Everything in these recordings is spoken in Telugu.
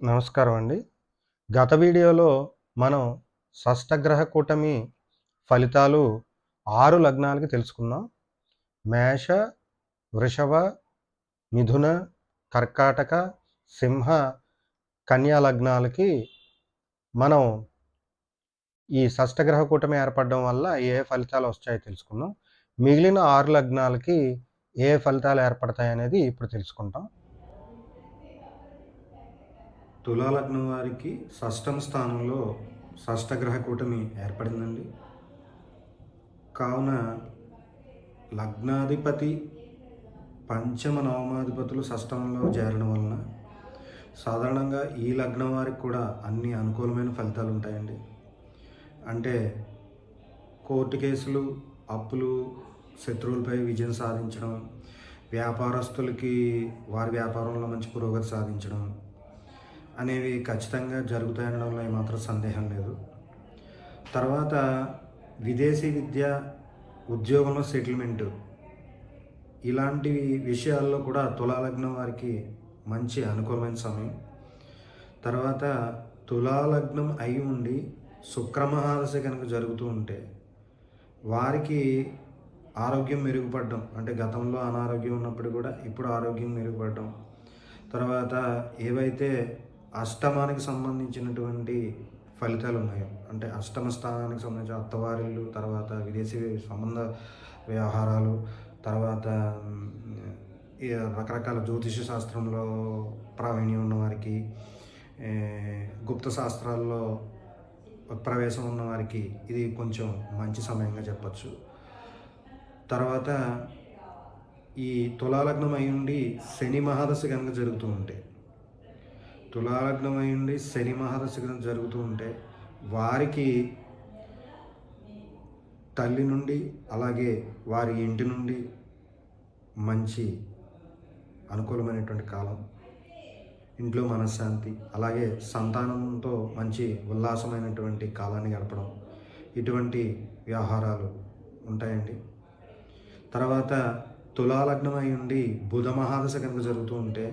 నమస్కారం అండి. గత వీడియోలో మనం షష్టగ్రహ కూటమి ఫలితాలు 6 లగ్నాలకి తెలుసుకున్నాం. మేష, వృషభ, మిథున, కర్కాటక, సింహ, కన్యా లగ్నాలకి మనం ఈ షష్టగ్రహ కూటమి ఏర్పడడం వల్ల ఏ ఫలితాలు వస్తాయో తెలుసుకున్నాం. మిగిలిన 6 లగ్నాలకి ఏ ఫలితాలు ఏర్పడతాయనేది ఇప్పుడు తెలుసుకుంటాం. తులా లగ్నం వారికి షష్టమ స్థానంలో షష్టగ్రహ కూటమి ఏర్పడిందండి. కావున లగ్నాధిపతి పంచమ నవమాధిపతులు షష్టమంలో చేరడం వలన సాధారణంగా ఈ లగ్నం వారికి కూడా అన్ని అనుకూలమైన ఫలితాలు ఉంటాయండి. అంటే కోర్టు కేసులు, అప్పులు, శత్రువులపై విజయం సాధించడం, వ్యాపారస్తులకి వారి వ్యాపారంలో మంచి పురోగతి సాధించడం అనేవి ఖచ్చితంగా జరుగుతాయనడంలో ఏమాత్రం సందేహం లేదు. తర్వాత విదేశీ విద్య, ఉద్యోగంలో సెటిల్మెంటు ఇలాంటి విషయాల్లో కూడా తులాలగ్నం వారికి మంచి అనుకూలమైన సమయం. తర్వాత తులాలగ్నం అయి ఉండి శుక్రమహాదశ కనుక జరుగుతూ ఉంటే వారికి ఆరోగ్యం మెరుగుపడడం, అంటే గతంలో అనారోగ్యం ఉన్నప్పుడు కూడా ఇప్పుడు ఆరోగ్యం మెరుగుపడడం, తర్వాత ఏవైతే అష్టమానికి సంబంధించినటువంటి ఫలితాలు ఉన్నాయో, అంటే అష్టమ స్థానానికి సంబంధించిన అత్తవారిళ్ళు, తర్వాత విదేశీ సంబంధ వ్యవహారాలు, తర్వాత రకరకాల జ్యోతిష శాస్త్రంలో ప్రావీణ్యం ఉన్నవారికి, గుప్త శాస్త్రాల్లో ప్రవేశం ఉన్నవారికి ఇది కొంచెం మంచి సమయంగా చెప్పచ్చు. తర్వాత ఈ తులాలగ్నం అయి ఉండి శని మహాదశ కనుక జరుగుతూ ఉంటే, తులాలగ్నం అయి ఉండి శని మహాదశ కనుక జరుగుతూ ఉంటే వారికి తల్లి నుండి అలాగే వారి ఇంటి నుండి మంచి అనుకూలమైనటువంటి కాలం, ఇంట్లో మనశ్శాంతి, అలాగే సంతానంతో మంచి ఉల్లాసమైనటువంటి కాలాన్ని గడపడం, ఇటువంటి వ్యవహారాలు ఉంటాయండి. తర్వాత తులాలగ్నం అయి ఉండి బుధ మహాదశ కనుక జరుగుతూ ఉంటే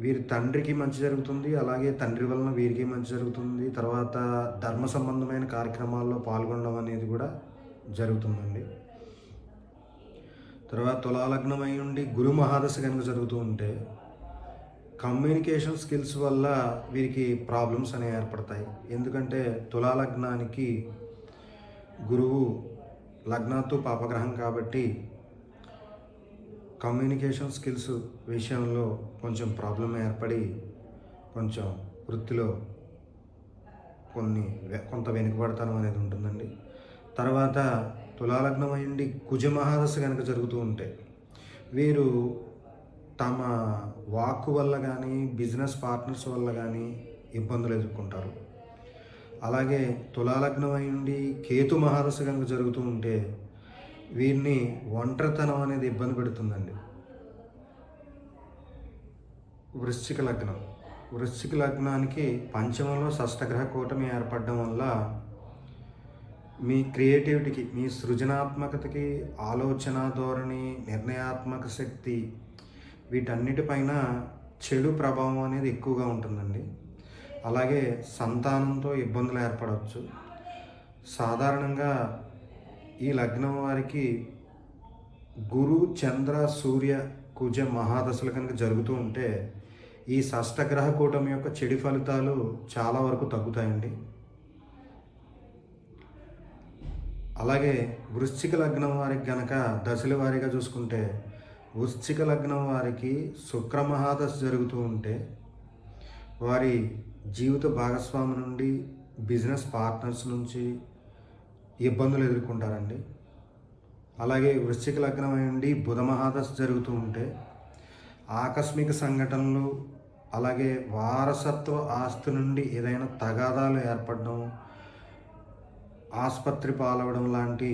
వీరి తండ్రికి మంచి జరుగుతుంది, అలాగే తండ్రి వలన వీరికి మంచి జరుగుతుంది. తర్వాత ధర్మ సంబంధమైన కార్యక్రమాల్లో పాల్గొనడం అనేది కూడా జరుగుతుందండి. తర్వాత తులాలగ్నం అయి ఉండి గురు మహాదశ కనుక జరుగుతూ ఉంటే కమ్యూనికేషన్ స్కిల్స్ వల్ల వీరికి ప్రాబ్లమ్స్ అనేవి ఏర్పడతాయి. ఎందుకంటే తులాలగ్నానికి గురువు లగ్నాత్తు పాపగ్రహం కాబట్టి కమ్యూనికేషన్ స్కిల్స్ విషయంలో కొంచెం ప్రాబ్లం ఏర్పడి కొంచెం వృత్తిలో కొంత వెనుకబడతానం అనేది ఉంటుందండి. తర్వాత తులాలగ్నం అయ్యండి కుజ మహాదశ కనుక జరుగుతూ ఉంటే వీరు తమ వాక్కు వల్ల కానీ బిజినెస్ పార్ట్నర్స్ వల్ల కానీ ఇబ్బందులు ఎదుర్కొంటారు. అలాగే తులాలగ్నం అయ్యండి కేతు మహాదశ కనుక జరుగుతూ ఉంటే వీరిని ఒంటరితనం అనేది ఇబ్బంది పెడుతుందండి. వృశ్చిక లగ్నానికి పంచమంలో షష్టగ్రహ కూటమి ఏర్పడడం వల్ల మీ క్రియేటివిటీకి, మీ సృజనాత్మకతకి, ఆలోచన ధోరణి, నిర్ణయాత్మక శక్తి వీటన్నిటిపైన చెడు ప్రభావం అనేది ఎక్కువగా ఉంటుందండి. అలాగే సంతానంతో ఇబ్బందులు ఏర్పడవచ్చు. సాధారణంగా ఈ లగ్నం వారికి గురు, చంద్ర, సూర్య, కుజ మహాదశలు కనుక జరుగుతూ ఉంటే ఈ షష్టగ్రహ కూటమి యొక్క చెడు ఫలితాలు చాలా వరకు తగ్గుతాయండి. అలాగే వృశ్చిక లగ్నం వారికి గనక దశల వారీగా చూసుకుంటే వృశ్చిక లగ్నం వారికి శుక్ర మహాదశ జరుగుతూ ఉంటే వారి జీవిత భాగస్వామి నుండి, బిజినెస్ పార్ట్నర్స్ నుంచి ఇబ్బందులు ఎదుర్కొంటారండి. అలాగే వృశ్చిక లగ్నం అయ్యండి బుధ మహాదశ జరుగుతూ ఉంటే ఆకస్మిక సంఘటనలు, అలాగే వారసత్వ ఆస్తి నుండి ఏదైనా తగాదాలు ఏర్పడడం, ఆసుపత్రి పాలవడం లాంటి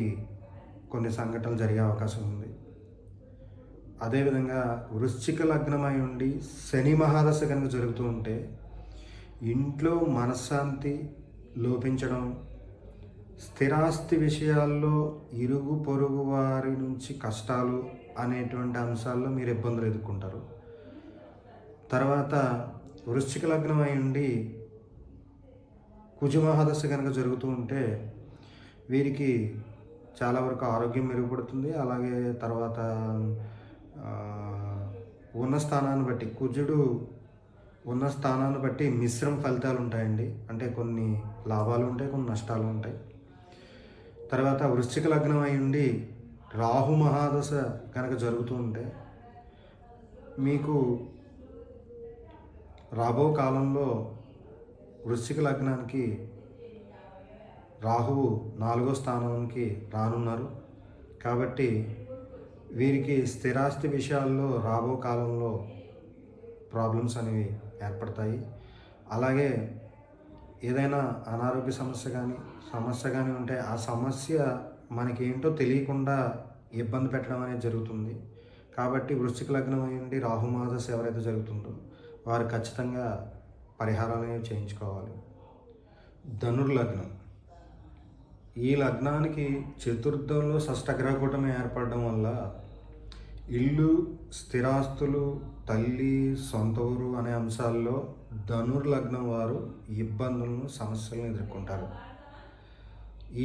కొన్ని సంఘటనలు జరిగే అవకాశం ఉంది. అదేవిధంగా వృశ్చిక లగ్నం అయి ఉండి శని మహాదశ కనుక జరుగుతూ ఉంటే ఇంట్లో మనశ్శాంతి లోపించడం, స్థిరాస్తి విషయాల్లో ఇరుగు పొరుగు వారి నుంచి కష్టాలు అనేటువంటి అంశాల్లో మీరు ఇబ్బందులు ఎదుర్కొంటారు. తర్వాత వృశ్చిక లగ్నం అయి ఉండి కుజమహాదశ కనుక జరుగుతూ ఉంటే వీరికి చాలా వరకు ఆరోగ్యం మెరుగుపడుతుంది. అలాగే తర్వాత ఆ, ఉన్న స్థానాన్ని బట్టి కుజుడు ఉన్న స్థానాన్ని బట్టి మిశ్రమ ఫలితాలు ఉంటాయండి. అంటే కొన్ని లాభాలు ఉంటాయి, కొన్ని నష్టాలు ఉంటాయి. తర్వాత వృశ్చిక లగ్నం అయి ఉండి రాహు మహాదశ కనుక జరుగుతూ ఉంటే మీకు రాబో కాలంలో వృశ్చిక లగ్నానికి రాహువు 4వ స్థానానికి రానున్నారు. కాబట్టి వీరికి స్థిరాస్తి విషయాల్లో రాబో కాలంలో ప్రాబ్లమ్స్ అనేవి ఏర్పడతాయి. అలాగే ఏదైనా అనారోగ్య సమస్య కానీ ఉంటే ఆ సమస్య మనకేంటో తెలియకుండా ఇబ్బంది పెట్టడం అనేది జరుగుతుంది. కాబట్టి వృశ్చిక లగ్నం అయ్యండి రాహుమాదశ ఎవరైతే జరుగుతుందో వారు ఖచ్చితంగా పరిహారాలు అనేవి చేయించుకోవాలి. ధనుర్లగ్నం ఈ లగ్నానికి చతుర్థంలో షష్టగ్రహ కూటమి ఏర్పడడం వల్ల ఇల్లు, స్థిరాస్తులు, తల్లి, సొంత ఊరు అనే అంశాల్లో ధనుర్లగ్నం వారు ఇబ్బందులను, సమస్యలను ఎదుర్కొంటారు.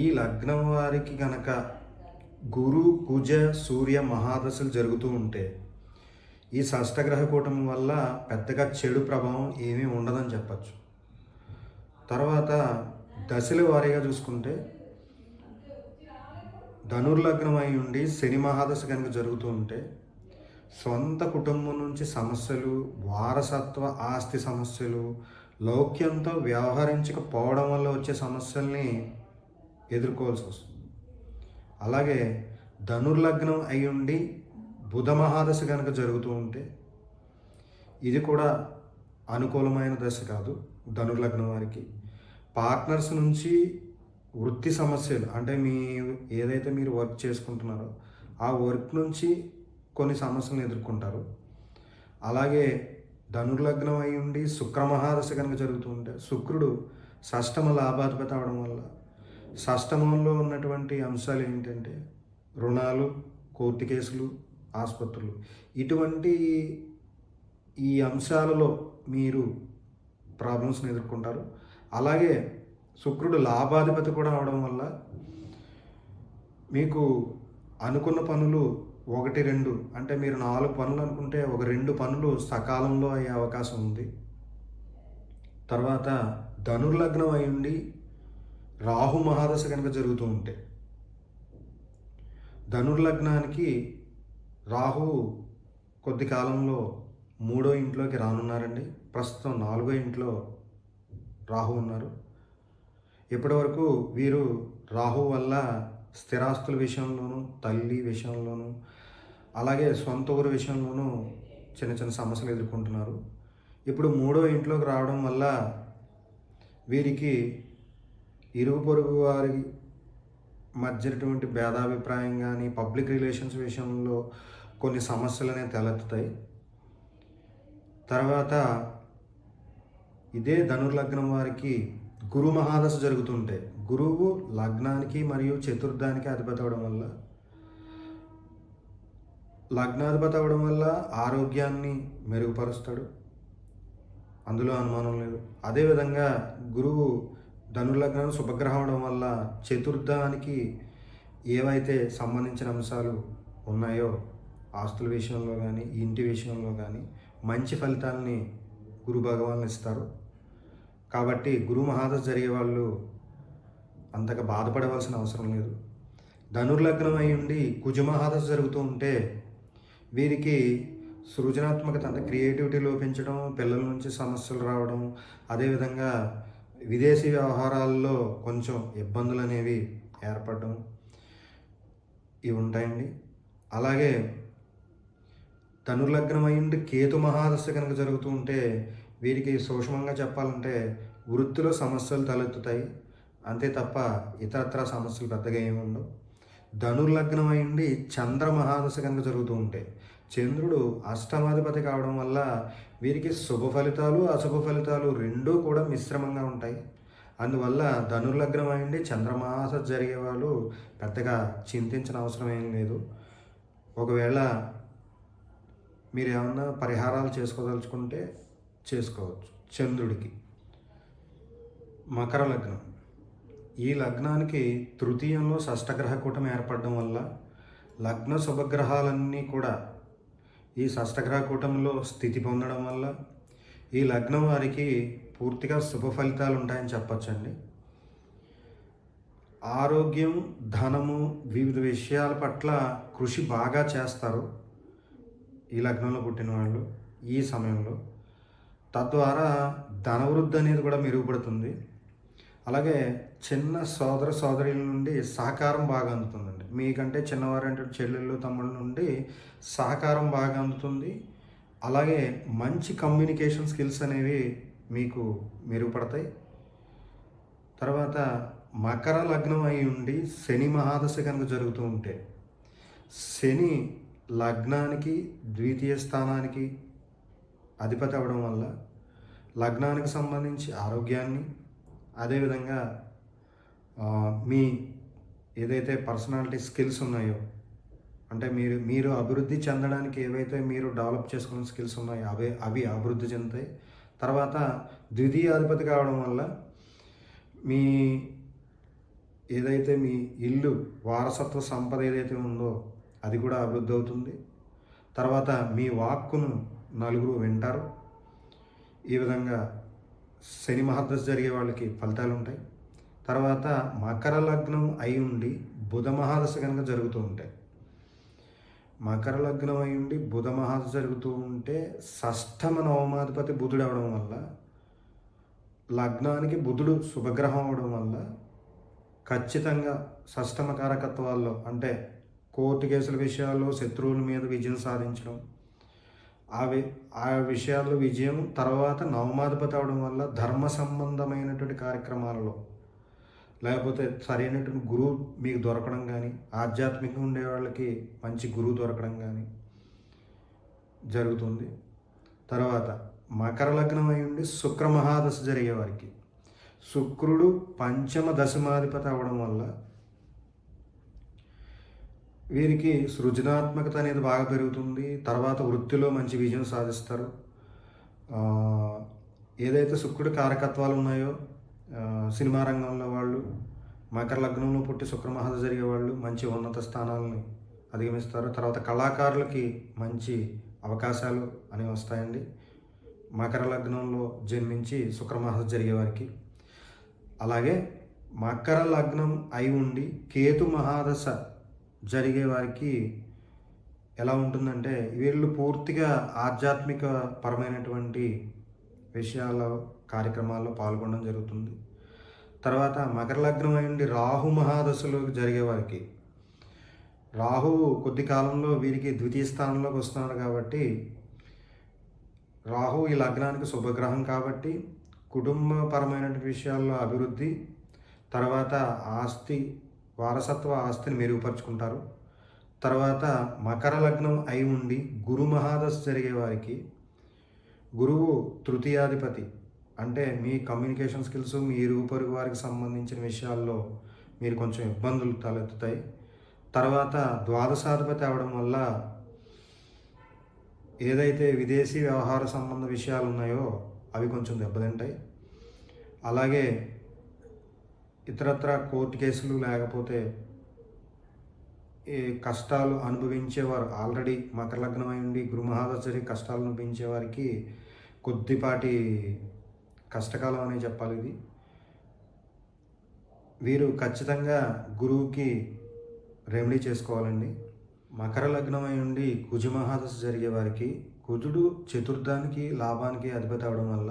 ఈ లగ్నం వారికి కనుక గురు, కుజ, సూర్య మహాదశలు జరుగుతూ ఉంటే ఈ షష్టగ్రహ కూటమి వల్ల పెద్దగా చెడు ప్రభావం ఏమీ ఉండదని చెప్పచ్చు. తర్వాత దశల వారీగా చూసుకుంటే ధనుర్లగ్నం అయి ఉండి శని మహాదశ కనుక జరుగుతూ ఉంటే సొంత కుటుంబం నుంచి సమస్యలు, వారసత్వ ఆస్తి సమస్యలు, లౌక్యంతో వ్యవహరించకపోవడం వల్ల వచ్చే సమస్యల్ని ఎదుర్కోవాల్సి వస్తుంది. అలాగే ధనుర్లగ్నం అయి ఉండి బుధ మహాదశ కనుక జరుగుతూ ఉంటే ఇది కూడా అనుకూలమైన దశ కాదు. ధనుర్లగ్నం వారికి పార్ట్నర్స్ నుంచి వృత్తి సమస్యలు, అంటే ఏదైతే మీరు వర్క్ చేసుకుంటున్నారో ఆ వర్క్ నుంచి కొన్ని సమస్యలను ఎదుర్కొంటారు. అలాగే ధనుర్లగ్నం అయి ఉండి శుక్ర మహాదశ కనుక జరుగుతూ ఉంటే శుక్రుడు షష్టమ లాభాధిపతి అవడం వల్ల షష్టమంలో ఉన్నటువంటి అంశాలు ఏంటంటే రుణాలు, కోర్టు కేసులు, ఆసుపత్రులు, ఇటువంటి ఈ అంశాలలో మీరు ప్రాబ్లమ్స్ని ఎదుర్కొంటారు. అలాగే శుక్రుడు లాభాధిపతి కూడా అవడం వల్ల మీకు అనుకున్న పనులు 1, 2 అంటే మీరు 4 పనులు అనుకుంటే ఒక 2 పనులు సకాలంలో అయ్యే అవకాశం ఉంది. తర్వాత ధనుర్లగ్నం అయి ఉండి రాహు మహాదశ కనుక జరుగుతూ ఉంటే ధనుర్లగ్నానికి రాహు కొద్ది కాలంలో 3వ ఇంట్లోకి రానున్నారండి. ప్రస్తుతం 4వ ఇంట్లో రాహు ఉన్నారు. ఇప్పటివరకు వీరు రాహు వల్ల స్థిరాస్తుల విషయంలోనూ, తల్లి విషయంలోనూ, అలాగే సొంత ఊరు విషయంలోనూ చిన్న చిన్న సమస్యలు ఎదుర్కొంటున్నారు. ఇప్పుడు 3వ ఇంట్లోకి రావడం వల్ల వీరికి ఇరుగు పొరుగు వారి మధ్యటువంటి భేదాభిప్రాయం కానీ, పబ్లిక్ రిలేషన్స్ విషయంలో కొన్ని సమస్యలు అనేవి తలెత్తుతాయి. తర్వాత ఇదే ధనుర్లగ్నం వారికి గురు మహాదశ జరుగుతుంటే గురువు లగ్నానికి మరియు చతుర్థానికి అధిపతి అవడం వల్ల లగ్నాధిపతి అవడం వల్ల ఆరోగ్యాన్ని మెరుగుపరుస్తాడు, అందులో అనుమానం లేదు. అదేవిధంగా గురువు ధనుర్లగ్నం శుభగ్రహం అవడం వల్ల చతుర్థానికి ఏవైతే సంబంధించిన అంశాలు ఉన్నాయో ఆస్తుల విషయంలో కానీ, ఇంటి విషయంలో కానీ మంచి ఫలితాలని గురు భగవాన్లు ఇస్తారు. కాబట్టి గురు మహాదశ జరిగే వాళ్ళు అంతగా బాధపడవలసిన అవసరం లేదు. ధనుర్లగ్నం అయి ఉండి కుజ మహాదశ జరుగుతూ ఉంటే వీరికి సృజనాత్మకత అంటే క్రియేటివిటీ లోపించడం, పిల్లల నుంచి సమస్యలు రావడం, అదేవిధంగా విదేశీ వ్యవహారాల్లో కొంచెం ఇబ్బందులు అనేవి ఏర్పడడం ఇవి ఉంటాయండి. అలాగే ధనుర్లగ్నం అయి ఉండి కేతు మహాదశ కనుక జరుగుతూ ఉంటే వీరికి సూక్ష్మంగా చెప్పాలంటే వృత్తిలో సమస్యలు తలెత్తుతాయి, అంతే తప్ప ఇతరత్ర సమస్యలు పెద్దగా ఏమి ఉండవు. ధనుర్లగ్నం అయి ఉండి చంద్ర మహాదశ కనుక జరుగుతూ ఉంటే చంద్రుడు అష్టమాధిపతి కావడం వల్ల వీరికి శుభ ఫలితాలు, అశుభ ఫలితాలు రెండూ కూడా మిశ్రమంగా ఉంటాయి. అందువల్ల ధనుర్లగ్నం అయి ఉండి చంద్రమహాదశ జరిగే వాళ్ళు పెద్దగా చింతించిన అవసరం ఏం లేదు. ఒకవేళ మీరు ఏమన్నా పరిహారాలు చేసుకోదలుచుకుంటే చేసుకోవచ్చు. చంద్రుడికి మకర లగ్నం. ఈ లగ్నానికి తృతీయంలో షష్టగ్రహ కూటమి ఏర్పడడం వల్ల లగ్న శుభగ్రహాలన్నీ కూడా ఈ షష్టగ్రహ కూటమిలో స్థితి పొందడం వల్ల ఈ లగ్నం వారికి పూర్తిగా శుభ ఫలితాలు ఉంటాయని చెప్పచ్చండి. ఆరోగ్యం, ధనము, వివిధ విషయాల పట్ల కృషి బాగా చేస్తారు ఈ లగ్నంలో పుట్టిన వాళ్ళు ఈ సమయంలో. తద్వారా ధనవృద్ధి అనేది కూడా మెరుగుపడుతుంది. అలాగే చిన్న సోదర సోదరుల నుండి సహకారం బాగా అందుతుందండి. మీకంటే చిన్నవారంటే చెల్లెళ్ళు, తమ్ముళ్ళ నుండి సహకారం బాగా అందుతుంది. అలాగే మంచి కమ్యూనికేషన్ స్కిల్స్ అనేవి మీకు మెరుగుపడతాయి. తర్వాత మకర లగ్నం అయి ఉండి శని మహాదశ కనుక జరుగుతూ ఉంటే, శని లగ్నానికి ద్వితీయ స్థానానికి అధిపతి అవ్వడం వల్ల లగ్నానికి సంబంధించి ఆరోగ్యాన్ని, అదేవిధంగా మీ ఏదైతే పర్సనాలిటీ స్కిల్స్ ఉన్నాయో, అంటే మీరు అభివృద్ధి చెందడానికి ఏవైతే మీరు డెవలప్ చేసుకున్న స్కిల్స్ ఉన్నాయో అవి అభివృద్ధి చెందుతాయి. తర్వాత ద్వితీయాధిపతి కావడం వల్ల మీ ఏదైతే మీ ఇల్లు వారసత్వ సంపద ఏదైతే ఉందో అది కూడా అభివృద్ధి అవుతుంది. తర్వాత మీ వాక్కును నలుగురు వింటారు. ఈ విధంగా శని మహాదశ జరిగే వాళ్ళకి ఫలితాలు ఉంటాయి. తర్వాత మకర లగ్నం అయి ఉండి బుధ మహాదశ కనుక జరుగుతూ ఉంటాయి. మకర లగ్నం అయి ఉండి బుధ మహాదశ జరుగుతూ ఉంటే షష్టమ నవమాధిపతి బుధుడు అవడం వల్ల, లగ్నానికి బుధుడు శుభగ్రహం అవడం వల్ల ఖచ్చితంగా షష్టమ కారకత్వాల్లో, అంటే కోర్టు కేసుల విషయాల్లో శత్రువుల మీద విజయం సాధించడం, ఆ విషయాల్లో విజయం. తర్వాత నవమాధిపతి అవడం వల్ల ధర్మ సంబంధమైనటువంటి కార్యక్రమాలలో, లేకపోతే సరైనటువంటి గురువు మీకు దొరకడం కానీ, ఆధ్యాత్మికంగా ఉండే వాళ్ళకి మంచి గురువు దొరకడం కానీ జరుగుతుంది. తర్వాత మకర లగ్నం అయి ఉండి శుక్ర మహాదశ జరిగే వారికి శుక్రుడు పంచమ దశమాధిపతి అవ్వడం వల్ల వీరికి సృజనాత్మకత అనేది బాగా పెరుగుతుంది. తర్వాత వృత్తిలో మంచి విజయం సాధిస్తారు. ఏదైతే శుక్రుడి కారకత్వాలు ఉన్నాయో, సినిమా రంగంలో వాళ్ళు, మకర లగ్నంలో పుట్టి శుక్ర మహాదశ జరిగే వాళ్ళు మంచి ఉన్నత స్థానాలని అధిగమిస్తారు. తర్వాత కళాకారులకి మంచి అవకాశాలు అనేవి వస్తాయండి మకర లగ్నంలో జన్మించి శుక్ర మహాదశ జరిగే వారికి. అలాగే మకర లగ్నం అయి ఉండి కేతు మహాదశ జరిగే వారికి ఎలా ఉంటుందంటే, వీళ్ళు పూర్తిగా ఆధ్యాత్మిక పరమైనటువంటి విషయాల్లో, కార్యక్రమాల్లో పాల్గొనడం జరుగుతుంది. తర్వాత మకర లగ్నం అయి ఉండి రాహు మహాదశలు జరిగే వారికి, రాహువు కొద్ది కాలంలో వీరికి ద్వితీయ స్థానంలోకి వస్తున్నాడు కాబట్టి, రాహు ఈ లగ్నానికి శుభగ్రహం కాబట్టి కుటుంబపరమైనటువంటి విషయాల్లో అభివృద్ధి, తర్వాత ఆస్తి, వారసత్వ ఆస్తిని మెరుగుపరుచుకుంటారు. తర్వాత మకర లగ్నం అయి ఉండి గురు మహాదశ జరిగే వారికి, గురువు తృతీయాధిపతి, అంటే మీ కమ్యూనికేషన్ స్కిల్స్, మీ ఇరుగు పొరుగు వారికి సంబంధించిన విషయాల్లో మీరు కొంచెం ఇబ్బందులు తలెత్తుతాయి. తర్వాత ద్వాదశాధిపతి అవడం వల్ల ఏదైతే విదేశీ వ్యవహార సంబంధ విషయాలు ఉన్నాయో అవి కొంచెం దెబ్బతింటాయి. అలాగే ఇతరత్ర కోర్టు కేసులు, లేకపోతే ఈ కష్టాలు అనుభవించేవారు, ఆల్రెడీ మకర లగ్నం అయి ఉండి గురు మహాదశ జరిగి కష్టాలు అనుభవించే వారికి కొద్దిపాటి కష్టకాలం అనే చెప్పాలి ఇది. వీరు ఖచ్చితంగా గురువుకి రెమెడీ చేసుకోవాలండి. మకర లగ్నం అయి ఉండి కుజ మహాదశ జరిగే వారికి కుజుడు చతుర్థానికి, లాభానికి అధిపతి అవడం వల్ల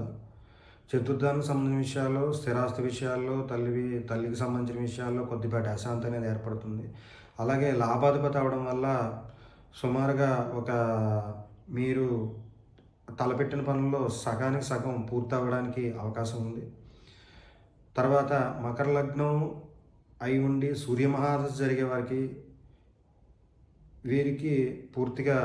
చతుర్థానికి సంబంధించిన విషయాల్లో, స్థిరాస్తి విషయాల్లో, తల్లికి సంబంధించిన విషయాల్లో కొద్దిపాటి అశాంతి అనేది ఏర్పడుతుంది. అలాగే లాభాధిపతి అవడం వల్ల సుమారుగా మీరు తలపెట్టిన పనుల్లో సగానికి సగం పూర్తి అవ్వడానికి అవకాశం ఉంది. తర్వాత మకర లగ్నం అయి ఉండి సూర్య మహాదశ జరిగే వారికి, వీరికి పూర్తిగా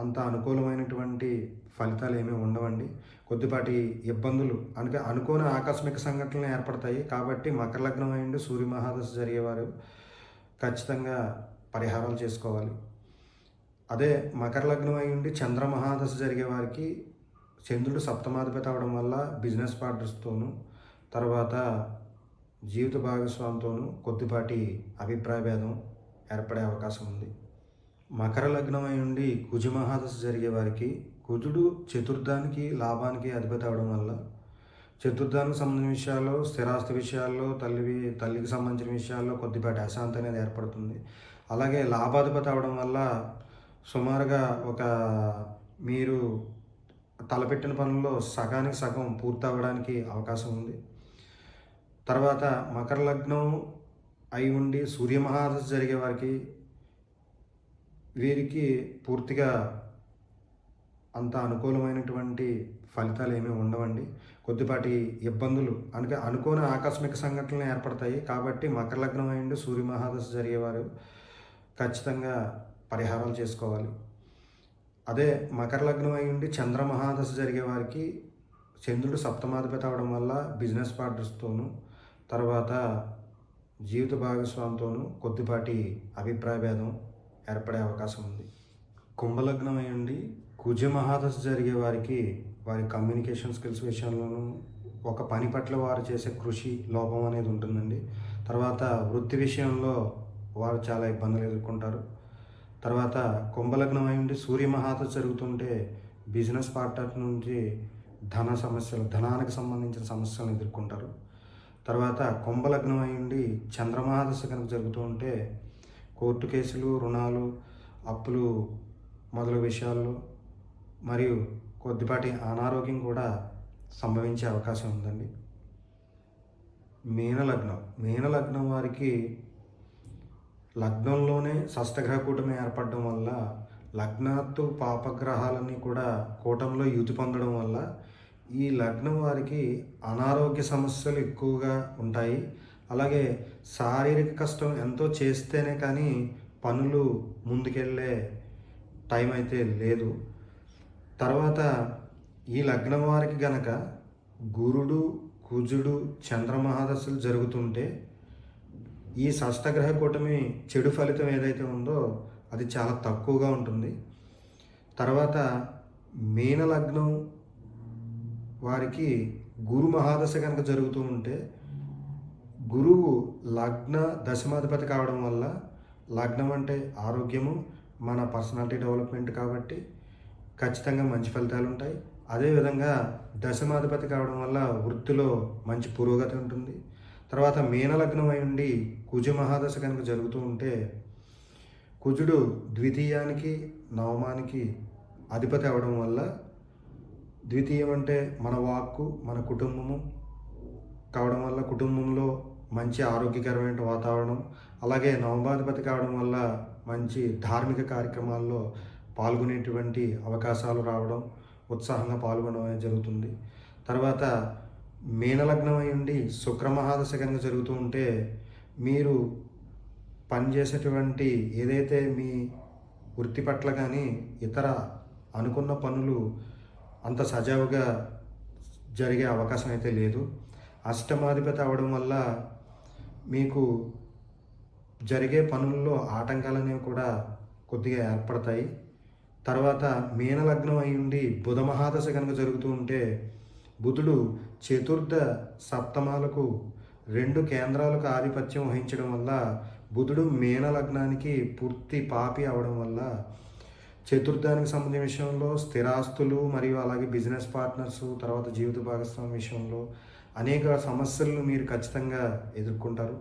అంత అనుకూలమైనటువంటి ఫలితాలు ఏమీ ఉండవండి. కొద్దిపాటి ఇబ్బందులు, అనుకోని ఆకస్మిక సంఘటనలు ఏర్పడతాయి. కాబట్టి మకర లగ్నం అయి ఉండి సూర్య మహాదశ జరిగేవారు ఖచ్చితంగా పరిహారాలు చేసుకోవాలి. అదే మకర లగ్నం అయి ఉండి చంద్ర మహాదశ జరిగే వారికి చంద్రుడు సప్తమాధిపతి అవడం వల్ల బిజినెస్ పార్ట్నర్స్తోనూ తర్వాత జీవిత భాగస్వామితోనూ కొద్దిపాటి అభిప్రాయ భేదం ఏర్పడే అవకాశం ఉంది. మకర లగ్నం అయి ఉండి కుజ మహాదశ జరిగే వారికి కుజుడు చతుర్థానికి లాభానికి అధిపతి అవడం వల్ల చతుర్థానికి సంబంధించిన విషయాల్లో, స్థిరాస్తి విషయాల్లో, తల్లికి సంబంధించిన విషయాల్లో కొద్దిపాటి అశాంతి అనేది ఏర్పడుతుంది. అలాగే లాభాధిపతి అవడం వల్ల సుమారుగా మీరు తలపెట్టిన పనుల్లో సగానికి సగం పూర్తి అవ్వడానికి అవకాశం ఉంది. తర్వాత మకర లగ్నం అయి ఉండి సూర్య మహాదశ జరిగే వారికి వీరికి పూర్తిగా అంత అనుకూలమైనటువంటి ఫలితాలు ఏమీ ఉండవండి. కొద్దిపాటి ఇబ్బందులు అనుకోని ఆకస్మిక సంఘటనలు ఏర్పడతాయి. కాబట్టి మకర లగ్నం అయ్యిండి సూర్య మహాదశ జరిగేవారు ఖచ్చితంగా పరిహారాలు చేసుకోవాలి. అదే మకర లగ్నం అయ్యిండి చంద్ర మహాదశ జరిగే వారికి చంద్రుడు సప్తమాధిపతి అవడం వల్ల బిజినెస్ పార్ట్నర్స్తోనూ తర్వాత జీవిత భాగస్వామితోనూ కొద్దిపాటి అభిప్రాయ భేదం ఏర్పడే అవకాశం ఉంది. కుంభలగ్నం అయ్యండి కుజ మహాదశ జరిగే వారికి వారి కమ్యూనికేషన్ స్కిల్స్ విషయంలోనూ ఒక పని పట్ల వారు చేసే కృషి లోపం అనేది ఉంటుందండి. తర్వాత వృత్తి విషయంలో వారు చాలా ఇబ్బందులు ఎదుర్కొంటారు. తర్వాత కుంభలగ్నం అయ్యండి సూర్య మహాదశ జరుగుతుంటే బిజినెస్ పార్ట్నర్ నుంచి ధనానికి సంబంధించిన సమస్యలను ఎదుర్కొంటారు. తర్వాత కుంభలగ్నం అయ్యండి చంద్రమహాదశ కనుక జరుగుతూ ఉంటే కోర్టు కేసులు, రుణాలు, అప్పులు మొదలగు విషయాల్లో మరియు కొద్దిపాటి అనారోగ్యం కూడా సంభవించే అవకాశం ఉందండి. మీనలగ్నం వారికి లగ్నంలోనే షష్టగ్రహ కూటమి ఏర్పడడం వల్ల లగ్నాత్తు పాపగ్రహాలన్నీ కూడా కూటంలో యుతి పొందడం వల్ల ఈ లగ్నం వారికి అనారోగ్య సమస్యలు ఎక్కువగా ఉంటాయి. అలాగే శారీరక కష్టం ఎంతో చేస్తేనే కానీ పనులు ముందుకెళ్ళే టైం అయితే లేదు. తర్వాత ఈ లగ్నం వారికి గనక గురుడు, కుజుడు, చంద్రమహాదశలు జరుగుతుంటే ఈ షష్టగ్రహ కూటమి చెడు ఫలితం ఏదైతే ఉందో అది చాలా తక్కువగా ఉంటుంది. తర్వాత మీన లగ్నం వారికి గురు మహాదశ కనుక జరుగుతూ ఉంటే గురువు లగ్న దశమాధిపతి కావడం వల్ల లగ్నం అంటే ఆరోగ్యము, మన పర్సనాలిటీ డెవలప్మెంట్ కాబట్టి ఖచ్చితంగా మంచి ఫలితాలు ఉంటాయి. అదేవిధంగా దశమాధిపతి కావడం వల్ల వృత్తిలో మంచి పురోగతి ఉంటుంది. తర్వాత మీనలగ్నం అయి ఉండి కుజ మహాదశ కనుక జరుగుతూ ఉంటే కుజుడు ద్వితీయానికి నవమానికి అధిపతి అవడం వల్ల ద్వితీయం అంటే మన వాక్కు, మన కుటుంబము కావడం వల్ల కుటుంబంలో మంచి ఆరోగ్యకరమైన వాతావరణం, అలాగే నవమాధిపతి కావడం వల్ల మంచి ధార్మిక కార్యక్రమాల్లో పాల్గొనేటువంటి అవకాశాలు రావడం, ఉత్సాహంగా పాల్గొనడం అనేది జరుగుతుంది. తర్వాత మీనలగ్నం అయి ఉండి శుక్రమహాదశ కనుక జరుగుతూ ఉంటే మీరు పనిచేసేటువంటి ఏదైతే మీ వృత్తి పట్ల కానీ ఇతర అనుకున్న పనులు అంత సజావుగా జరిగే అవకాశం అయితే లేదు. అష్టమాధిపతి అవడం వల్ల మీకు జరిగే పనుల్లో ఆటంకాలు అనేవి కూడా కొద్దిగా ఏర్పడతాయి. తర్వాత మీనలగ్నం అయి ఉండి బుధ మహాదశ కనుక జరుగుతూ ఉంటే బుధుడు చతుర్థ సప్తమాలకు 2 కేంద్రాలకు ఆధిపత్యం వహించడం వల్ల బుధుడు మీన లగ్నానికి పూర్తి పాపి అవడం వల్ల చతుర్థానికి సంబంధించిన విషయంలో స్థిరాస్తులు మరియు అలాగే బిజినెస్ పార్ట్నర్స్, తర్వాత జీవిత భాగస్వామి విషయంలో అనేక సమస్యలను మీరు ఖచ్చితంగా ఎదుర్కొంటారు.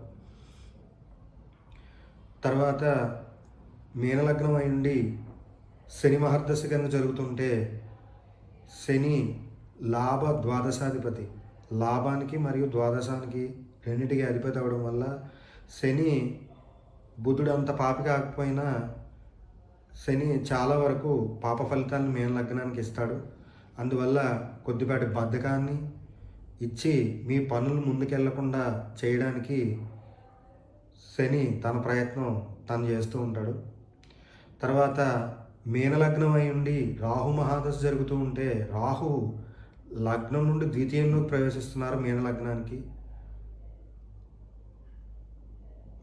తర్వాత మీనలగ్నం అయి ఉండి శని మహర్దశ కనుక జరుగుతుంటే శని లాభ ద్వాదశాధిపతి, లాభానికి మరియు ద్వాదశానికి రెండింటికి అధిపతి అవ్వడం వల్ల శని బుధుడు అంత పాపి కాకపోయినా శని చాలా వరకు పాప ఫలితాలను మీన లగ్నానికి ఇస్తాడు. అందువల్ల కొద్దిపాటి బద్ధకాన్ని ఇచ్చి మీ పనులు ముందుకెళ్లకుండా చేయడానికి శని తన ప్రయత్నం తను చేస్తూ ఉంటాడు. తర్వాత మీనలగ్నం అయి ఉండి రాహు మహాదశ జరుగుతూ ఉంటే రాహు లగ్నం నుండి ద్వితీయంలోకి ప్రవేశిస్తున్నారు మీనలగ్నానికి.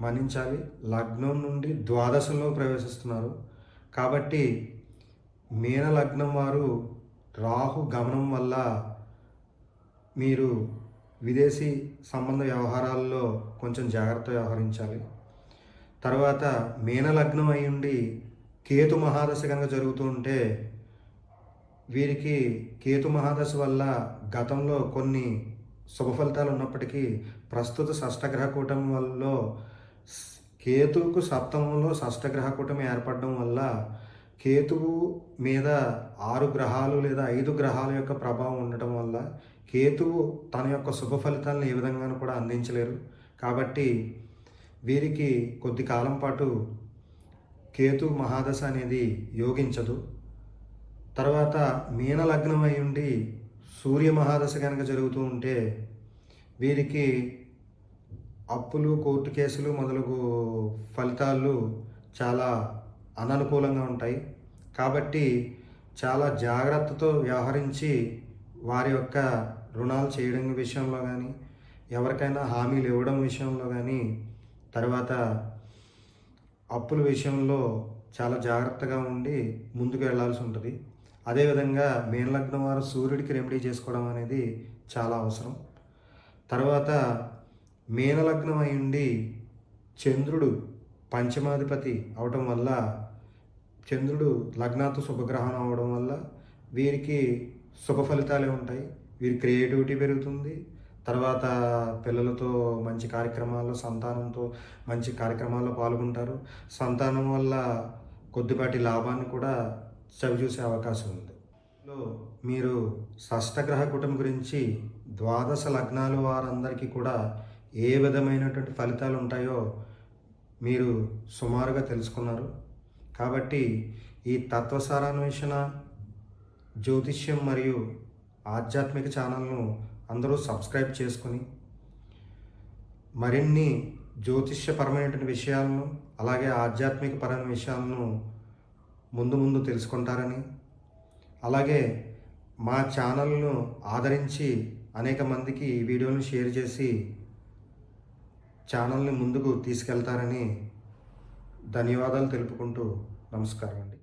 మన్నించాలి, లగ్నం నుండి ద్వాదశంలోకి ప్రవేశిస్తున్నారు. కాబట్టి మీన లగ్నం వారు రాహు గమనం వల్ల మీరు విదేశీ సంబంధ వ్యవహారాల్లో కొంచెం జాగ్రత్త వ్యవహరించాలి. తర్వాత మీన లగ్నం అయి ఉండి కేతు మహాదశ కనుక జరుగుతూ ఉంటే వీరికి కేతు మహాదశ వల్ల గతంలో కొన్ని శుభ ఫలితాలు ఉన్నప్పటికీ ప్రస్తుత షష్టగ్రహ కూటమి వల్ల కేతువుకు సప్తమంలో షష్టగ్రహ కూటమి ఏర్పడడం వల్ల కేతువు మీద 6 గ్రహాలు లేదా 5 గ్రహాల యొక్క ప్రభావం ఉండటం వల్ల కేతువు తన యొక్క శుభ ఫలితాలను ఏ విధంగానూ కూడా అందించలేరు. కాబట్టి వీరికి కొద్ది కాలం పాటు కేతు మహాదశ అనేది యోగించదు. తర్వాత మీన లగ్నం అయి ఉండి సూర్య మహాదశ కనుక జరుగుతూ ఉంటే వీరికి అప్పులు, కోర్టు కేసులు మొదలగు ఫలితాలు చాలా అననుకూలంగా ఉంటాయి. కాబట్టి చాలా జాగ్రత్తతో వ్యవహరించి వారి యొక్క రుణాలు చేయడం విషయంలో కానీ, ఎవరికైనా హామీలు ఇవ్వడం విషయంలో కానీ, తర్వాత అప్పుల విషయంలో చాలా జాగ్రత్తగా ఉండి ముందుకు వెళ్ళాల్సి ఉంటుంది. అదేవిధంగా మీన లగ్నం వారు సూర్యుడికి రెమెడీ చేసుకోవడం అనేది చాలా అవసరం. తర్వాత మీన లగ్నం అయి ఉండి చంద్రుడు పంచమాధిపతి అవటం వల్ల, చంద్రుడు లగ్నాతో శుభగ్రహణం అవడం వల్ల వీరికి శుభ ఫలితాలే ఉంటాయి. వీరి క్రియేటివిటీ పెరుగుతుంది. తర్వాత పిల్లలతో మంచి కార్యక్రమాల్లో, సంతానంతో మంచి కార్యక్రమాల్లో పాల్గొంటారు. సంతానం వల్ల కొద్దిపాటి లాభాన్ని కూడా చవిచూసే అవకాశం ఉంది. మీరు షష్టగ్రహ కూటమి గురించి ద్వాదశ లగ్నాల వారందరికీ కూడా ఏ విధమైనటువంటి ఫలితాలు ఉంటాయో మీరు సుమారుగా తెలుసుకున్నారు. కాబట్టి ఈ తత్వసారాన్వేషణ, జ్యోతిష్యం మరియు ఆధ్యాత్మిక ఛానల్ను అందరూ సబ్స్క్రైబ్ చేసుకుని మరిన్ని జ్యోతిష్యపరమైనటువంటి విషయాలను, అలాగే ఆధ్యాత్మిక పరమైన విషయాలను ముందు తెలుసుకుంటారని, అలాగే మా ఛానల్ను ఆదరించి అనేక మందికి ఈ వీడియోను షేర్ చేసి ఛానల్ని ముందుకు తీసుకెళ్తారని ధన్యవాదాలు తెలుపుకుంటూ నమస్కారం అండి.